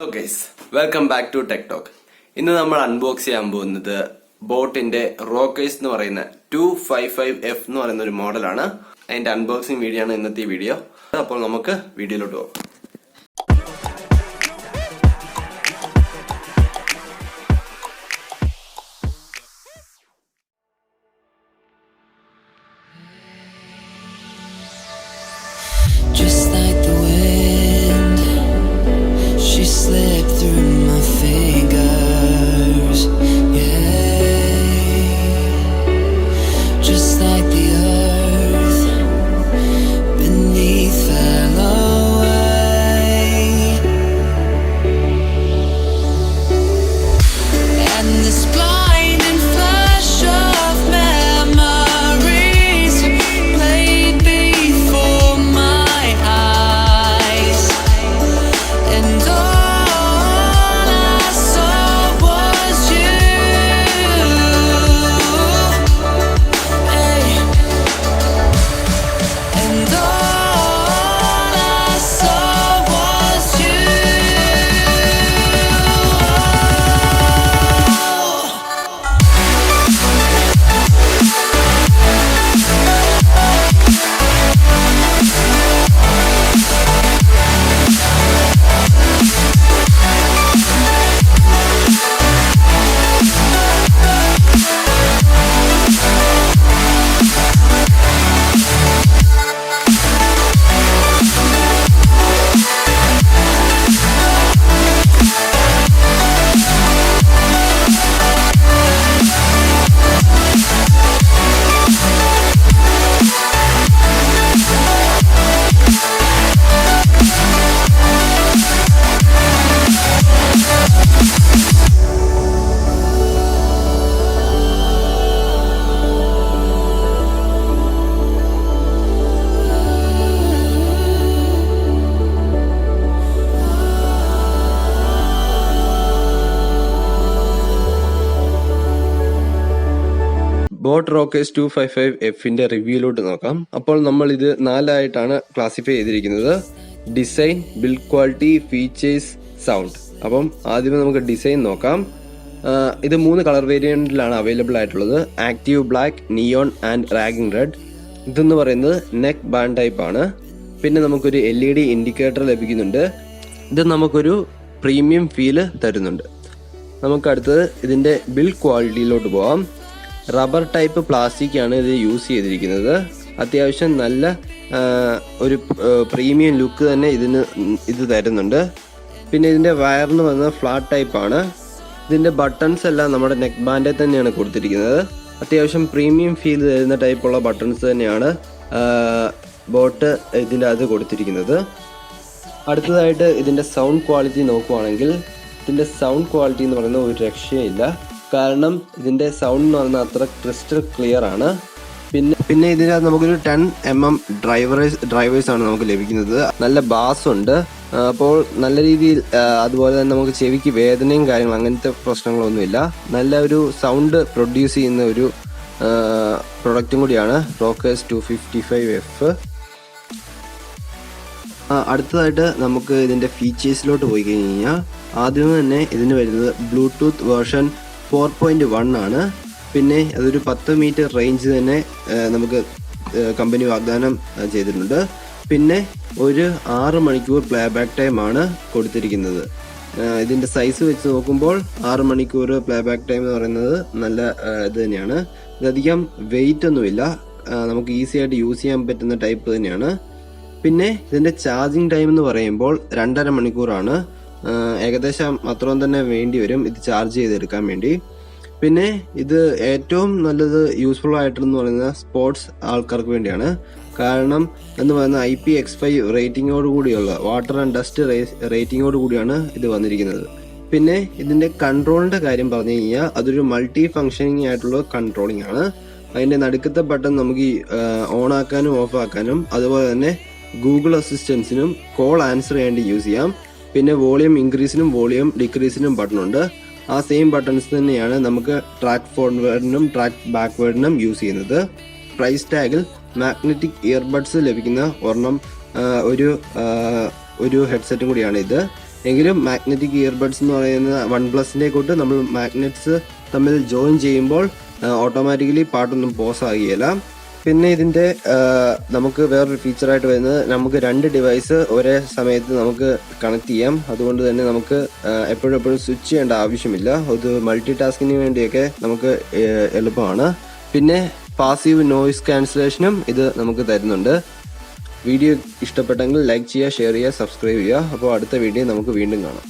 Hello guys, welcome back to Tech Talk. ഇന്ന് നമ്മൾ unbox ചെയ്യാൻ പോകുന്നത് ബോട്ടിന്റെ റോക്കേഴ്സ് എന്ന് പറയുന്ന 255F എന്ന് പറയുന്ന ഒരു മോഡലാണ്. അതിന്റെ അൺബോക്സിംഗ് വീഡിയോ ആണ് ഇന്നത്തെ വീഡിയോ. അപ്പോൾ നമുക്ക് വീഡിയോയിലോട്ട് പോകാം. Just like the wind, she slipped through my fingers, yeah. Just like the earth beneath fell away, and this blinding flash of memories played before my eyes, and all I saw was you, hey. And all I saw was you. Boat Rockerz 255Fന്റെ റിവ്യൂയിലോട്ട് നോക്കാം. അപ്പോൾ നമ്മൾ ഇത് 4 ആയിട്ടാണ് classify ചെയ്തിരിക്കുന്നത്: design, build quality, features, sound. അപ്പം ആദ്യമേ നമുക്ക് ഡിസൈൻ നോക്കാം. ഇത് 3 കളർ വേരിയന്റിലാണ് അവൈലബിൾ ആയിട്ടുള്ളത്: active black, neon and raging red. ഇതെന്ന് പറയുന്നത് നെക്ക് ബാൻഡ് ടൈപ്പ് ആണ്. പിന്നെ നമുക്കൊരു LED ഇൻഡിക്കേറ്റർ ലഭിക്കുന്നുണ്ട്. ഇത് നമുക്കൊരു പ്രീമിയം ഫീല് തരുന്നുണ്ട്. നമുക്ക് അടുത്തത് ഇതിന്റെ ബിൽഡ് ക്വാളിറ്റിയിലോട്ട് പോവാം. റബ്ബർ ടൈപ്പ് പ്ലാസ്റ്റിക് ആണ് ഇത് യൂസ് ചെയ്തിരിക്കുന്നത്. അത്യാവശ്യം നല്ല ഒരു പ്രീമിയം ലുക്ക് തന്നെ ഇത് തരുന്നുണ്ട്. പിന്നെ ഇതിന്റെ വയറിന് വന്നത് ഫ്ലാറ്റ് ടൈപ്പ് ആണ്. ഇതിന്റെ ബട്ടൺസ് എല്ലാം നമ്മുടെ നെക്ക് ബാൻഡിൽ തന്നെയാണ് കൊടുത്തിരിക്കുന്നത്. അത്യാവശ്യം പ്രീമിയം ഫീൽ തരുന്ന ടൈപ്പുള്ള ബട്ടൺസ് തന്നെയാണ് ബോട്ട് ഇതിൻ്റെ അത് കൊടുത്തിരിക്കുന്നത്. അടുത്തതായിട്ട് ഇതിന്റെ സൗണ്ട് ക്വാളിറ്റി നോക്കുവാണെങ്കിൽ ഇതിന്റെ സൗണ്ട് ക്വാളിറ്റി എന്ന് പറയുന്നത് ഒരു രക്ഷയില്ല. കാരണം ഇതിന്റെ സൗണ്ട് എന്ന് പറയുന്നത് അത്ര ക്രിസ്റ്റൽ ക്ലിയർ ആണ്. പിന്നെ ഇതിനകത്ത് നമുക്കൊരു 10mm ഡ്രൈവേഴ്സ് ആണ് നമുക്ക് ലഭിക്കുന്നത്. നല്ല ബാസ് ഉണ്ട്. അപ്പോൾ നല്ല രീതിയിൽ അതുപോലെ തന്നെ നമുക്ക് ചെവിക്ക് വേദനയും കാര്യങ്ങളും അങ്ങനത്തെ പ്രശ്നങ്ങളൊന്നുമില്ല. നല്ല ഒരു സൗണ്ട് പ്രൊഡ്യൂസ് ചെയ്യുന്ന ഒരു പ്രൊഡക്റ്റും കൂടിയാണ് റോക്കേഴ്സ് 255F. അടുത്തതായിട്ട് നമുക്ക് ഇതിന്റെ ഫീച്ചേഴ്സിലോട്ട് പോയി കഴിഞ്ഞാൽ ആദ്യം തന്നെ ഇതിന് വരുന്നത് ബ്ലൂടൂത്ത് വേർഷൻ 4.1 ആണ്. പിന്നെ അതൊരു 10 മീറ്റർ റേഞ്ച് തന്നെ നമുക്ക് കമ്പനി വാഗ്ദാനം ചെയ്തിട്ടുണ്ട്. പിന്നെ ഒരു 6 മണിക്കൂർ പ്ലേ ബാക്ക് ടൈം ആണ് കൊടുത്തിരിക്കുന്നത്. ഇതിൻ്റെ സൈസ് വെച്ച് നോക്കുമ്പോൾ 6 മണിക്കൂർ പ്ലേ ബാക്ക് ടൈം എന്ന് പറയുന്നത് നല്ല ഇത് തന്നെയാണ്. ഇതധികം വെയിറ്റ് ഒന്നുമില്ല, നമുക്ക് ഈസി ആയിട്ട് യൂസ് ചെയ്യാൻ പറ്റുന്ന ടൈപ്പ് തന്നെയാണ്. പിന്നെ ഇതിൻ്റെ ചാർജിങ് ടൈം എന്ന് പറയുമ്പോൾ 2.5 മണിക്കൂറാണ്. ഏകദേശം അത്രയും തന്നെ വേണ്ടി വരും ഇത് ചാർജ് ചെയ്തെടുക്കാൻ വേണ്ടി. പിന്നെ ഇത് ഏറ്റവും നല്ലത് യൂസ്ഫുൾ ആയിട്ടെന്ന് പറയുന്നത് സ്പോർട്സ് ആൾക്കാർക്ക് വേണ്ടിയാണ്. കാരണം എന്ന് പറയുന്നത് IPX5 റേറ്റിംഗോട് കൂടിയുള്ള വാട്ടർ ആൻഡ് ഡസ്റ്റ് റേറ്റിംഗോട് കൂടിയാണ് ഇത് വന്നിരിക്കുന്നത്. പിന്നെ ഇതിന്റെ കൺട്രോളിന്റെ കാര്യം പറഞ്ഞു കഴിഞ്ഞാൽ അതൊരു മൾട്ടി ഫങ്ഷനിങ് ആയിട്ടുള്ള കൺട്രോളിംഗ് ആണ്. അതിന്റെ നടുക്കത്തെ ബട്ടൺ നമുക്ക് ഓൺ ആക്കാനും ഓഫ് ആക്കാനും അതുപോലെ തന്നെ ഗൂഗിൾ അസിസ്റ്റൻസിനും കോൾ ആൻസർ ചെയ്യാണ്ടി യൂസ് ചെയ്യാം. പിന്നെ വോളിയം ഇൻക്രീസിനും വോളിയം ഡിക്രീസിനും ബട്ടൺ ഉണ്ട്. ആ സെയിം ബട്ടൺസ് തന്നെയാണ് നമുക്ക് ട്രാക്ക് ഫോർവേഡിനും ട്രാക്ക് ബാക്ക്വേർഡിനും യൂസ് ചെയ്യുന്നത്. പ്രൈസ് ടാഗിൽ മാഗ്നറ്റിക് ഇയർബഡ്സ് ലഭിക്കുന്ന ഒരെണ്ണം ഒരു ഹെഡ്സെറ്റും കൂടിയാണ് ഇത്. എങ്കിലും മാഗ്നറ്റിക് ഇയർബഡ്സ് എന്ന് പറയുന്ന OnePlusന്റെ കൂട്ട് നമ്മൾ മാഗ്നറ്റ്സ് തമ്മിൽ ജോയിൻ ചെയ്യുമ്പോൾ ഓട്ടോമാറ്റിക്കലി പാട്ടൊന്നും പോസ് ആകുകയില്ല. പിന്നെ ഇതിൻ്റെ നമുക്ക് വേറൊരു ഫീച്ചറായിട്ട് വരുന്നത് നമുക്ക് 2 ഡിവൈസ് ഒരേ സമയത്ത് നമുക്ക് കണക്ട് ചെയ്യാം. അതുകൊണ്ട് തന്നെ നമുക്ക് എപ്പോഴും സ്വിച്ച് ചെയ്യേണ്ട ആവശ്യമില്ല. ഇത് മൾട്ടി ടാസ്കിന് വേണ്ടിയൊക്കെ നമുക്ക് എളുപ്പമാണ്. പിന്നെ പാസീവ് നോയിസ് ക്യാൻസലേഷനും ഇത് നമുക്ക് തരുന്നുണ്ട്. വീഡിയോ ഇഷ്ടപ്പെട്ടെങ്കിൽ ലൈക്ക് ചെയ്യുക, ഷെയർ ചെയ്യുക, സബ്സ്ക്രൈബ് ചെയ്യുക. അപ്പോൾ അടുത്ത വീഡിയോ നമുക്ക് വീണ്ടും കാണാം.